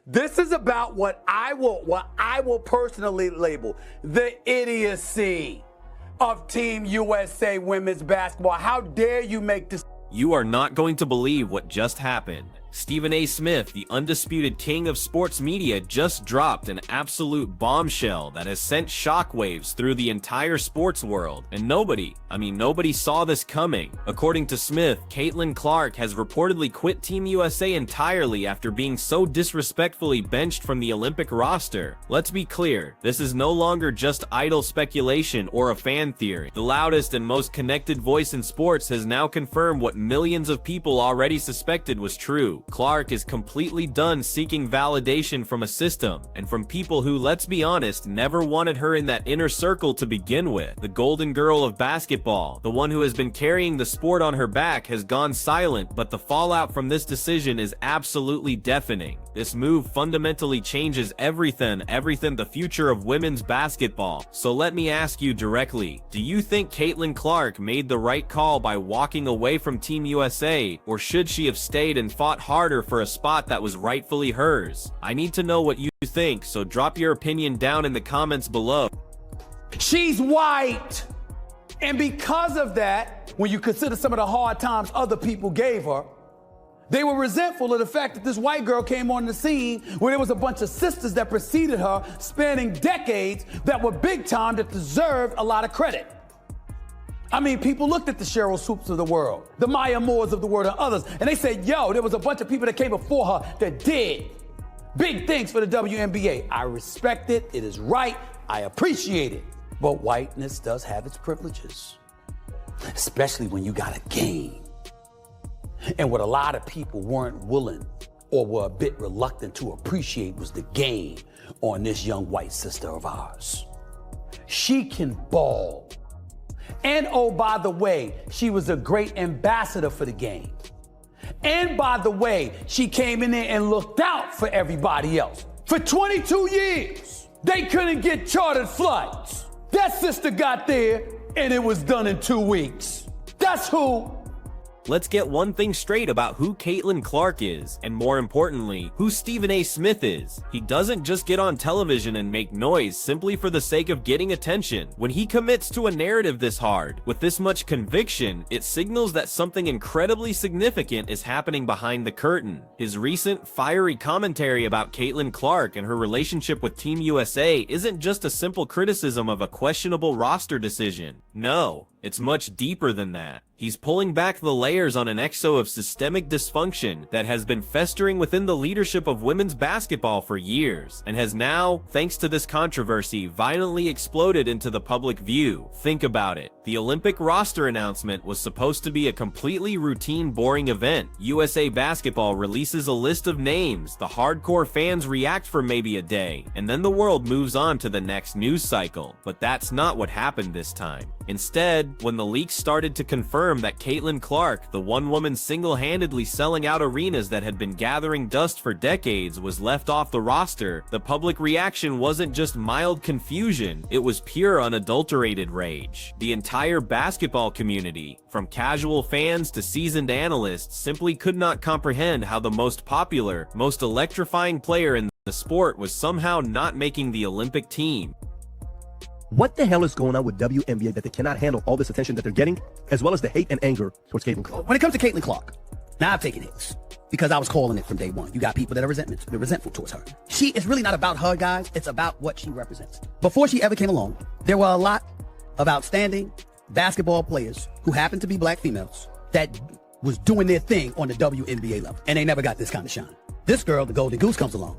This is about what I will personally label the idiocy of Team USA women's basketball. How dare you make this? You are not going to believe what just happened. Stephen A. Smith, the undisputed king of sports media, just dropped an absolute bombshell that has sent shockwaves through the entire sports world, and nobody saw this coming. According to Smith, Caitlin Clark has reportedly quit Team USA entirely after being so disrespectfully benched from the Olympic roster. Let's be clear, this is no longer just idle speculation or a fan theory. The loudest and most connected voice in sports has now confirmed what millions of people already suspected was true. Clark is completely done seeking validation from a system, and from people who, let's be honest, never wanted her in that inner circle to begin with. The golden girl of basketball, the one who has been carrying the sport on her back, has gone silent, but the fallout from this decision is absolutely deafening. This move fundamentally changes everything, the future of women's basketball. So let me ask you directly, do you think Caitlin Clark made the right call by walking away from Team USA, or should she have stayed and fought harder for a spot that was rightfully hers? I need to know what you think, so drop your opinion down in the comments below. She's white. And because of that, when you consider some of the hard times other people gave her, they were resentful of the fact that this white girl came on the scene where there was a bunch of sisters that preceded her spanning decades that were big time, that deserved a lot of credit. I mean, people looked at the Cheryl Swoops of the world, the Maya Moores of the world, and others, and they said, yo, there was a bunch of people that came before her that did big things for the WNBA. I respect it. It is right. I appreciate it. But whiteness does have its privileges, especially when you got a game. And what a lot of people weren't willing or were a bit reluctant to appreciate was the game on this young white sister of ours. She can ball. And oh, by the way, she was a great ambassador for the game. And by the way, she came in there and looked out for everybody else. For 22 years, they couldn't get chartered flights. That sister got there and it was done in 2 weeks. That's who. Let's get one thing straight about who Caitlin Clark is, and more importantly, who Stephen A. Smith is. He doesn't just get on television and make noise simply for the sake of getting attention. When he commits to a narrative this hard, with this much conviction, it signals that something incredibly significant is happening behind the curtain. His recent fiery commentary about Caitlin Clark and her relationship with Team USA isn't just a simple criticism of a questionable roster decision. No, it's much deeper than that. He's pulling back the layers on an exo of systemic dysfunction that has been festering within the leadership of women's basketball for years, and has now, thanks to this controversy, violently exploded into the public view. Think about it. The Olympic roster announcement was supposed to be a completely routine, boring event. USA Basketball releases a list of names, the hardcore fans react for maybe a day, and then the world moves on to the next news cycle. But that's not what happened this time. Instead, when the leaks started to confirm that Caitlin Clark, the one woman single-handedly selling out arenas that had been gathering dust for decades, was left off the roster, the public reaction wasn't just mild confusion, it was pure unadulterated rage. The entire basketball community, from casual fans to seasoned analysts, simply could not comprehend how the most popular, most electrifying player in the sport was somehow not making the Olympic team. What the hell is going on with WNBA that they cannot handle all this attention that they're getting, as well as the hate and anger towards Caitlin Clark? When it comes to Caitlin Clark, now I've taken hits because I was calling it from day one. You got people that are resentful towards her. It's really not about her, guys. It's about what she represents. Before she ever came along, there were a lot of outstanding basketball players who happened to be black females that was doing their thing on the WNBA level, and they never got this kind of shine. This girl, the Golden Goose, comes along,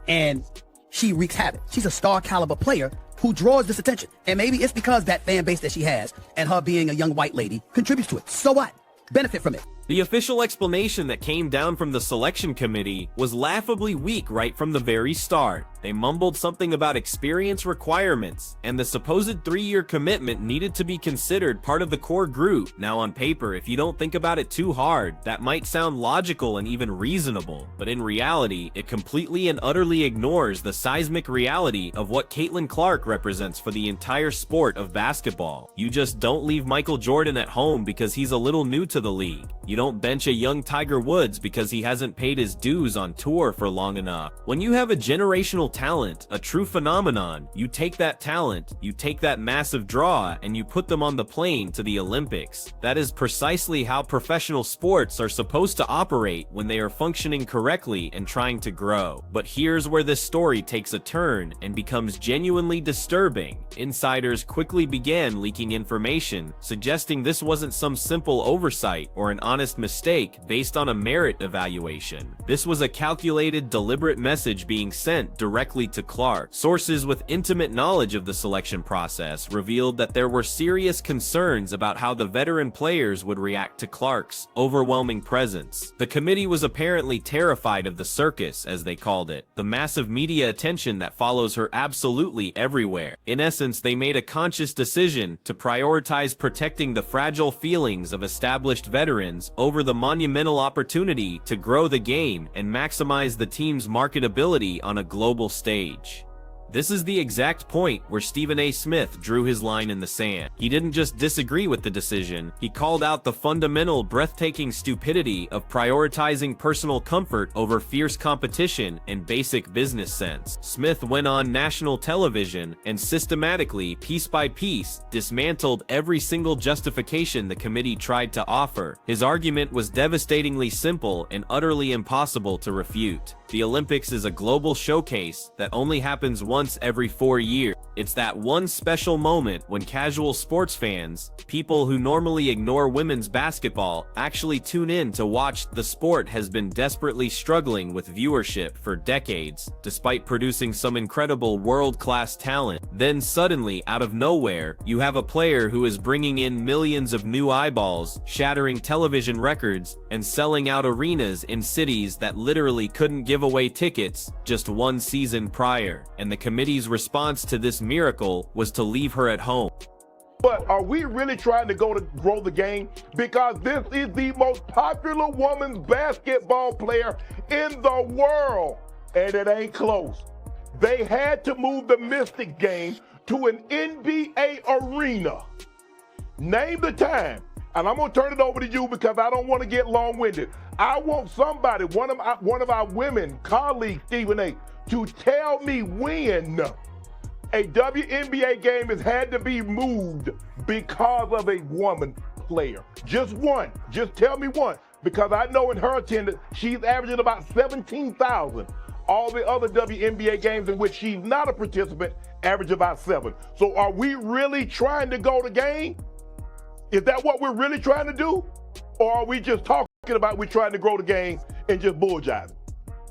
and she wreaks havoc. She's a star caliber player who draws this attention. And maybe it's because that fan base that she has and her being a young white lady contributes to it. So what? Benefit from it. The official explanation that came down from the selection committee was laughably weak right from the very start. They mumbled something about experience requirements, and the supposed 3-year commitment needed to be considered part of the core group. Now on paper, if you don't think about it too hard, that might sound logical and even reasonable, but in reality, it completely and utterly ignores the seismic reality of what Caitlin Clark represents for the entire sport of basketball. You just don't leave Michael Jordan at home because he's a little new to the league. You don't bench a young Tiger Woods because he hasn't paid his dues on tour for long enough. When you have a generational talent, a true phenomenon, you take that talent, you take that massive draw, and you put them on the plane to the Olympics. That is precisely how professional sports are supposed to operate when they are functioning correctly and trying to grow. But here's where this story takes a turn and becomes genuinely disturbing. Insiders quickly began leaking information, suggesting this wasn't some simple oversight or an honest mistake based on a merit evaluation. This was a calculated, deliberate message being sent directly to Clark. Sources with intimate knowledge of the selection process revealed that there were serious concerns about how the veteran players would react to Clark's overwhelming presence. The committee was apparently terrified of the circus, as they called it, the massive media attention that follows her absolutely everywhere. In essence, they made a conscious decision to prioritize protecting the fragile feelings of established veterans over the monumental opportunity to grow the game and maximize the team's marketability on a global stage. This is the exact point where Stephen A. Smith drew his line in the sand. He didn't just disagree with the decision, he called out the fundamental, breathtaking stupidity of prioritizing personal comfort over fierce competition and basic business sense. Smith went on national television and systematically, piece by piece, dismantled every single justification the committee tried to offer. His argument was devastatingly simple and utterly impossible to refute. The Olympics is a global showcase that only happens once every 4 years. It's that one special moment when casual sports fans, people who normally ignore women's basketball, actually tune in to watch. The sport has been desperately struggling with viewership for decades, despite producing some incredible world-class talent. Then suddenly, out of nowhere, you have a player who is bringing in millions of new eyeballs, shattering television records, and selling out arenas in cities that literally couldn't give away tickets just one season prior. And the committee's response to this miracle was to leave her at home. But are we really trying to grow the game? Because this is the most popular women's basketball player in the world, and it ain't close. They had to move the Mystic game to an NBA arena. Name the time. And I'm going to turn it over to you because I don't want to get long-winded. I want somebody, one of our women colleagues, Stephen A., to tell me when a WNBA game has had to be moved because of a woman player. Just one. Just tell me one. Because I know in her attendance, she's averaging about 17,000. All the other WNBA games in which she's not a participant average about 7. So are we really trying to go the game? Is that what we're really trying to do? Or are we just talking about we're trying to grow the game and just bullshitting?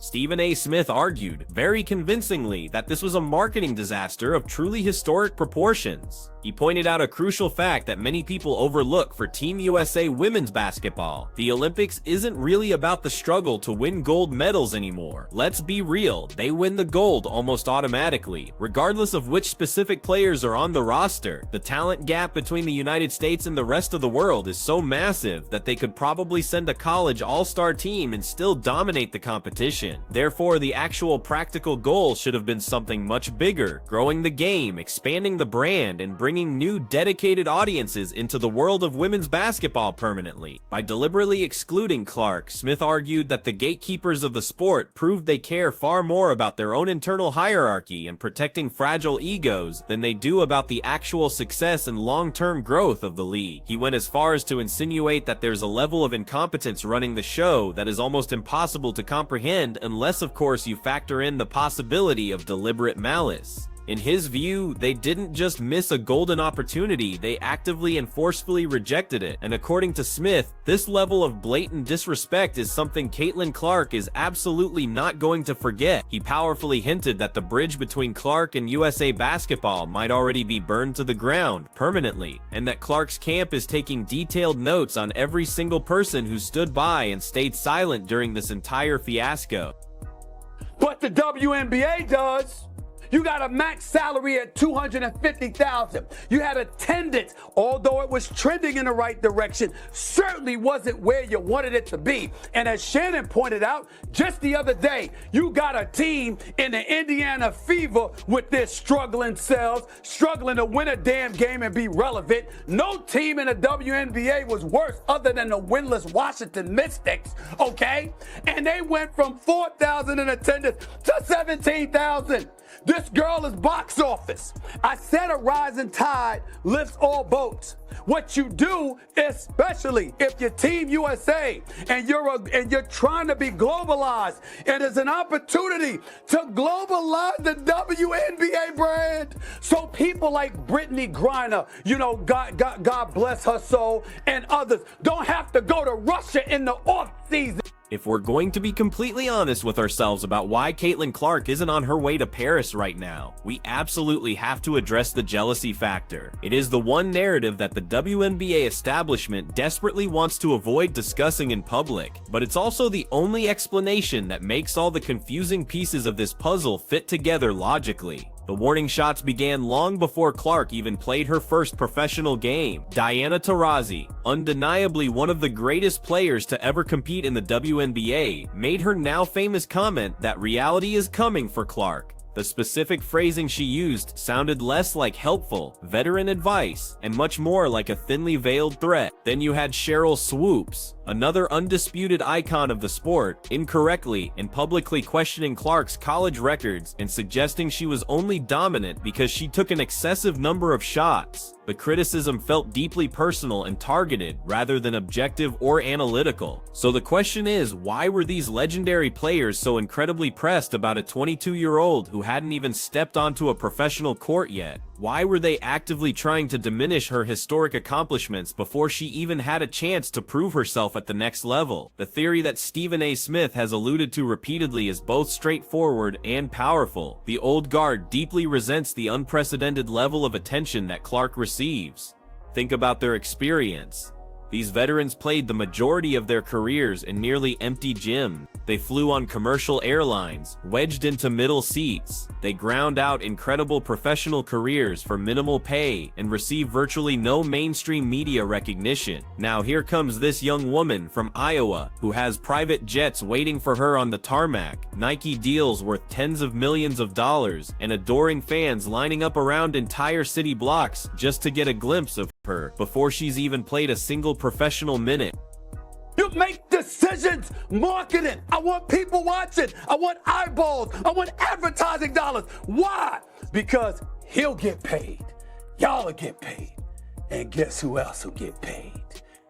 Stephen A. Smith argued, very convincingly, that this was a marketing disaster of truly historic proportions. He pointed out a crucial fact that many people overlook for Team USA women's basketball. The Olympics isn't really about the struggle to win gold medals anymore. Let's be real, they win the gold almost automatically, regardless of which specific players are on the roster. The talent gap between the United States and the rest of the world is so massive that they could probably send a college all-star team and still dominate the competition. Therefore, the actual practical goal should have been something much bigger, growing the game, expanding the brand, and bringing new dedicated audiences into the world of women's basketball permanently. By deliberately excluding Clark, Smith argued that the gatekeepers of the sport proved they care far more about their own internal hierarchy and protecting fragile egos than they do about the actual success and long-term growth of the league. He went as far as to insinuate that there's a level of incompetence running the show that is almost impossible to comprehend unless, of course, you factor in the possibility of deliberate malice. In his view, they didn't just miss a golden opportunity, they actively and forcefully rejected it. And according to Smith, this level of blatant disrespect is something Caitlin Clark is absolutely not going to forget. He powerfully hinted that the bridge between Clark and USA basketball might already be burned to the ground permanently, and that Clark's camp is taking detailed notes on every single person who stood by and stayed silent during this entire fiasco. But the WNBA does. You got a max salary at $250,000. You had attendance, although it was trending in the right direction, certainly wasn't where you wanted it to be. And as Shannon pointed out just the other day, you got a team in the Indiana Fever with their struggling selves, struggling to win a damn game and be relevant. No team in the WNBA was worse other than the winless Washington Mystics, okay? And they went from 4,000 in attendance to 17,000. This girl is box office. I said a rising tide lifts all boats. What you do, especially if you're Team USA and you're trying to be globalized, it is an opportunity to globalize the WNBA brand. So people like Brittany Griner, God bless her soul, and others don't have to go to Russia in the off season. If we're going to be completely honest with ourselves about why Caitlin Clark isn't on her way to Paris right now, we absolutely have to address the jealousy factor. It is the one narrative that the WNBA establishment desperately wants to avoid discussing in public, but it's also the only explanation that makes all the confusing pieces of this puzzle fit together logically. The warning shots began long before Clark even played her first professional game. Diana Taurasi, undeniably one of the greatest players to ever compete in the WNBA, made her now famous comment that reality is coming for Clark. The specific phrasing she used sounded less like helpful, veteran advice, and much more like a thinly veiled threat. Then you had Cheryl Swoops, another undisputed icon of the sport, incorrectly and publicly questioning Clark's college records and suggesting she was only dominant because she took an excessive number of shots. The criticism felt deeply personal and targeted rather than objective or analytical. So the question is, why were these legendary players so incredibly pressed about a 22-year-old who hadn't even stepped onto a professional court yet? Why were they actively trying to diminish her historic accomplishments before she even had a chance to prove herself at the next level? The theory that Stephen A. Smith has alluded to repeatedly is both straightforward and powerful. The old guard deeply resents the unprecedented level of attention that Clark receives. Think about their experience. These veterans played the majority of their careers in nearly empty gyms. They flew on commercial airlines, wedged into middle seats. They ground out incredible professional careers for minimal pay and received virtually no mainstream media recognition. Now here comes this young woman from Iowa who has private jets waiting for her on the tarmac, Nike deals worth tens of millions of dollars, and adoring fans lining up around entire city blocks just to get a glimpse of her before she's even played a single professional minute. You make decisions, marketing. I want people watching. I want eyeballs. I want advertising dollars. Why? Because he'll get paid. Y'all will get paid. And guess who else will get paid?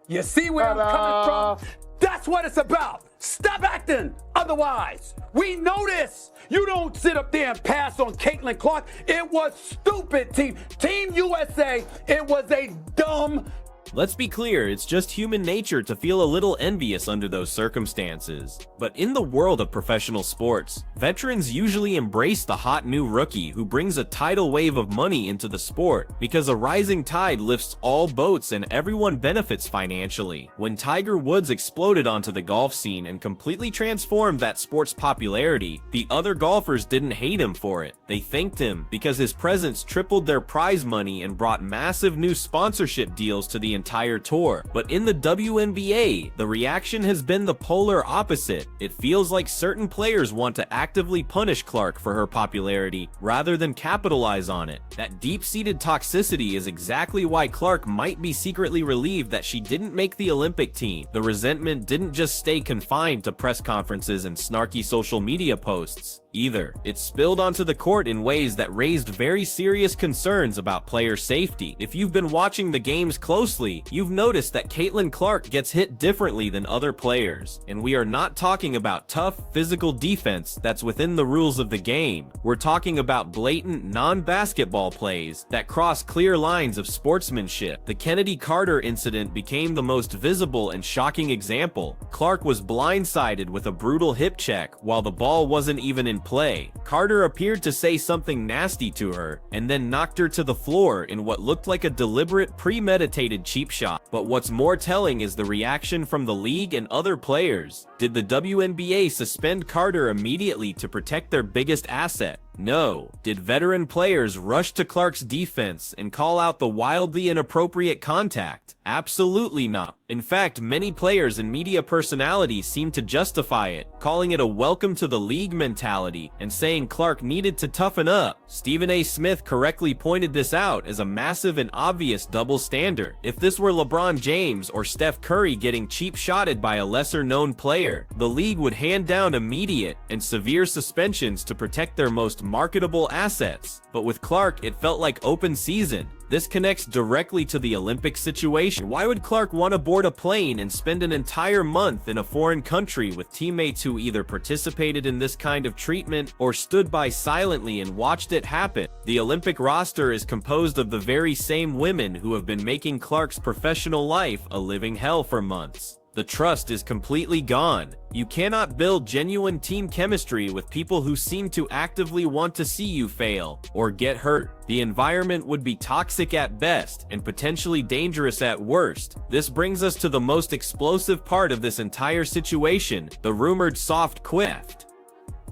You see where I'm coming from? That's what it's about. Stop acting otherwise. We know this. You don't sit up there and pass on Caitlin Clark. It was stupid, Team USA. It was a dumb. Let's be clear, it's just human nature to feel a little envious under those circumstances. But in the world of professional sports, veterans usually embrace the hot new rookie who brings a tidal wave of money into the sport, because a rising tide lifts all boats and everyone benefits financially. When Tiger Woods exploded onto the golf scene and completely transformed that sport's popularity, the other golfers didn't hate him for it. They thanked him because his presence tripled their prize money and brought massive new sponsorship deals to the entire tour. But in the WNBA, the reaction has been the polar opposite. It feels like certain players want to actively punish Clark for her popularity rather than capitalize on it. That deep-seated toxicity is exactly why Clark might be secretly relieved that she didn't make the Olympic team. The resentment didn't just stay confined to press conferences and snarky social media posts either. It spilled onto the court in ways that raised very serious concerns about player safety. If you've been watching the games closely, you've noticed that Caitlin Clark gets hit differently than other players. And we are not talking about tough, physical defense that's within the rules of the game. We're talking about blatant, non-basketball plays that cross clear lines of sportsmanship. The Kennedy Carter incident became the most visible and shocking example. Clark was blindsided with a brutal hip check while the ball wasn't even in play. Carter appeared to say something nasty to her and then knocked her to the floor in what looked like a deliberate, premeditated cheap shot. But what's more telling is the reaction from the league and other players. Did the WNBA suspend Carter immediately to protect their biggest asset? No. Did veteran players rush to Clark's defense and call out the wildly inappropriate contact? Absolutely not. In fact, many players and media personalities seem to justify it, calling it a welcome to the league mentality and saying Clark needed to toughen up. Stephen A. Smith correctly pointed this out as a massive and obvious double standard. If this were LeBron James or Steph Curry getting cheap shotted by a lesser-known player, the league would hand down immediate and severe suspensions to protect their most marketable assets. But with Clark, it felt like open season. This connects directly to the Olympic situation. Why would Clark want to board a plane and spend an entire month in a foreign country with teammates who either participated in this kind of treatment or stood by silently and watched it happen? The Olympic roster is composed of the very same women who have been making Clark's professional life a living hell for months. The trust is completely gone. You cannot build genuine team chemistry with people who seem to actively want to see you fail or get hurt. The environment would be toxic at best and potentially dangerous at worst. This brings us to the most explosive part of this entire situation, the rumored soft quit.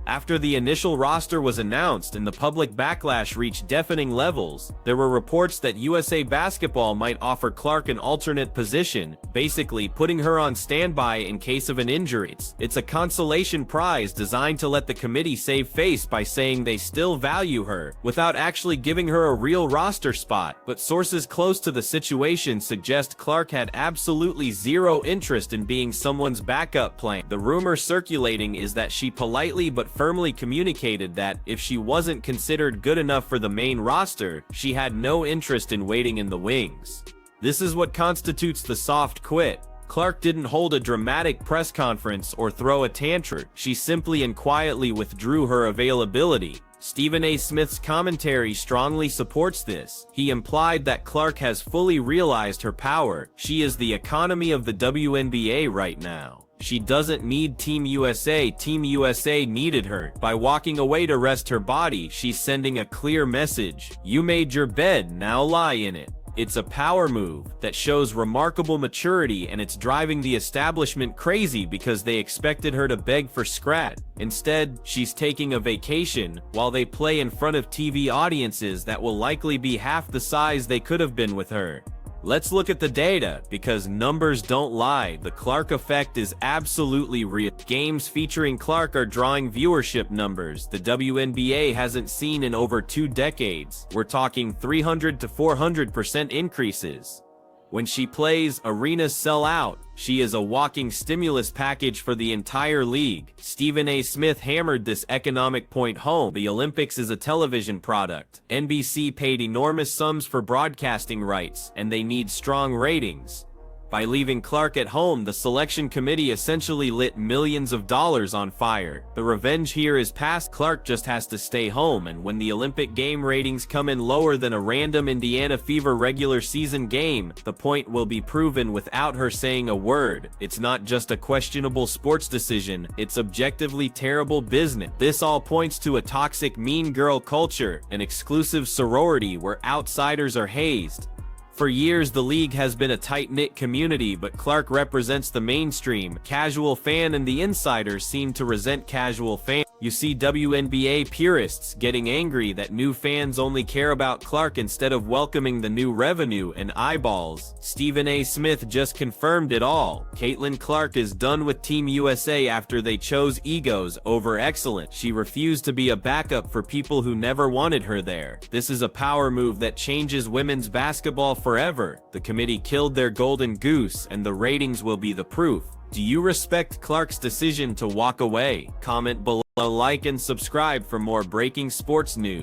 After the initial roster was announced and the public backlash reached deafening levels, there were reports that USA Basketball might offer Clark an alternate position, basically putting her on standby in case of an injury. It's a consolation prize designed to let the committee save face by saying they still value her, without actually giving her a real roster spot. But sources close to the situation suggest Clark had absolutely zero interest in being someone's backup plan. The rumor circulating is that she politely but firmly communicated that if she wasn't considered good enough for the main roster, she had no interest in waiting in the wings. This is what constitutes the soft quit. Clark didn't hold a dramatic press conference or throw a tantrum. She simply and quietly withdrew her availability. Stephen A. Smith's commentary strongly supports this. He implied that Clark has fully realized her power. She is the economy of the WNBA right now. She doesn't need Team USA. Team USA needed her. By walking away to rest her body, she's sending a clear message. You made your bed, now lie in it. It's a power move that shows remarkable maturity, and it's driving the establishment crazy because they expected her to beg for scratch. Instead, she's taking a vacation while they play in front of TV audiences that will likely be half the size they could have been with her. Let's look at the data, because numbers don't lie. The Clark effect is absolutely real. Games featuring Clark are drawing viewership numbers the WNBA hasn't seen in over 2 decades. We're talking 300 to 400% increases. When she plays, arenas sell out. She is a walking stimulus package for the entire league. Stephen A. Smith hammered this economic point home. The Olympics is a television product. NBC paid enormous sums for broadcasting rights, and they need strong ratings. By leaving Clark at home, the selection committee essentially lit millions of dollars on fire. The revenge here is past. Clark just has to stay home, and when the Olympic game ratings come in lower than a random Indiana Fever regular season game, the point will be proven without her saying a word. It's not just a questionable sports decision, it's objectively terrible business. This all points to a toxic mean girl culture, an exclusive sorority where outsiders are hazed. For years, the league has been a tight-knit community, but Clark represents the mainstream. Casual fan and the insiders seem to resent casual fans. You see WNBA purists getting angry that new fans only care about Clark instead of welcoming the new revenue and eyeballs. Stephen A. Smith just confirmed it all. Caitlin Clark is done with Team USA after they chose egos over excellence. She refused to be a backup for people who never wanted her there. This is a power move that changes women's basketball forever. The committee killed their golden goose, and the ratings will be the proof. Do you respect Clark's decision to walk away? Comment below, like, and subscribe for more breaking sports news.